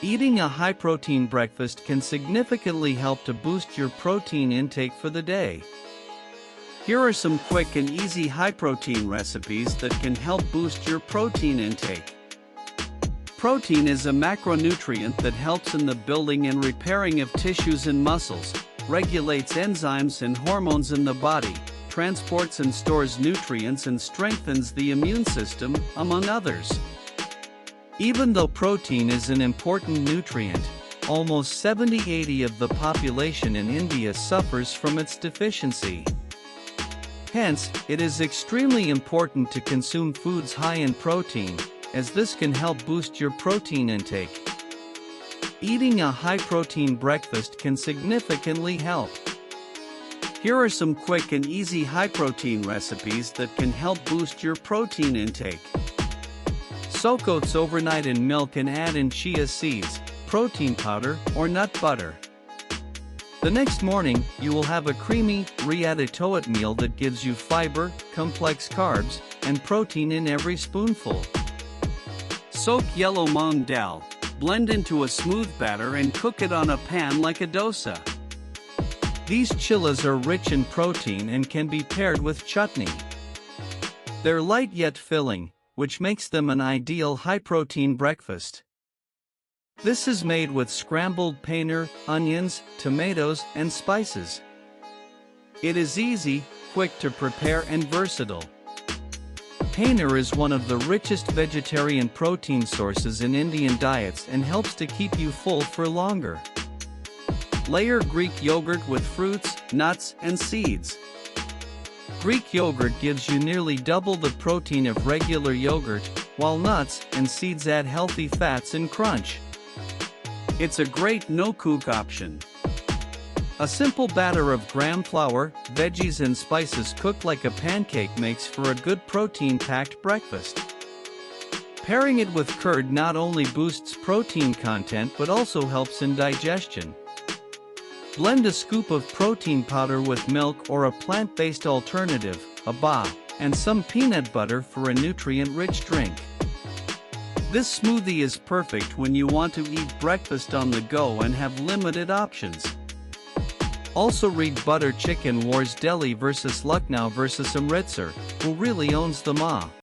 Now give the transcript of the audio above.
Eating a high-protein breakfast can significantly help to boost your protein intake for the day. Here are some quick and easy high-protein recipes that can help boost your protein intake. Protein is a macronutrient that helps in the building and repairing of tissues and muscles, regulates enzymes and hormones in the body, transports and stores nutrients and strengthens the immune system, among others. Even though protein is an important nutrient, almost 70–80% of the population in India suffers from its deficiency. Hence, it is extremely important to consume foods high in protein, as this can help boost your protein intake. Eating a high-protein breakfast can significantly help. Here are some quick and easy high-protein recipes that can help boost your protein intake. Soak oats overnight in milk and add in chia seeds, protein powder, or nut butter. The next morning, you will have a creamy, re-added oatmeal that gives you fiber, complex carbs, and protein in every spoonful. Soak yellow moong dal, blend into a smooth batter and cook it on a pan like a dosa. These chillas are rich in protein and can be paired with chutney. They're light yet filling, which makes them an ideal high-protein breakfast. This is made with scrambled paneer, onions, tomatoes, and spices. It is easy, quick to prepare and versatile. Paneer is one of the richest vegetarian protein sources in Indian diets and helps to keep you full for longer. Layer Greek yogurt with fruits, nuts, and seeds. Greek yogurt gives you nearly double the protein of regular yogurt, while nuts and seeds add healthy fats and crunch. It's a great no-cook option. A simple batter of gram flour, veggies and spices cooked like a pancake makes for a good protein-packed breakfast. Pairing it with curd not only boosts protein content but also helps in digestion. Blend a scoop of protein powder with milk or a plant-based alternative, abba, and some peanut butter for a nutrient-rich drink. This smoothie is perfect when you want to eat breakfast on the go and have limited options. Also read Butter Chicken Wars: Delhi vs Lucknow vs Amritsar, who really owns the ma?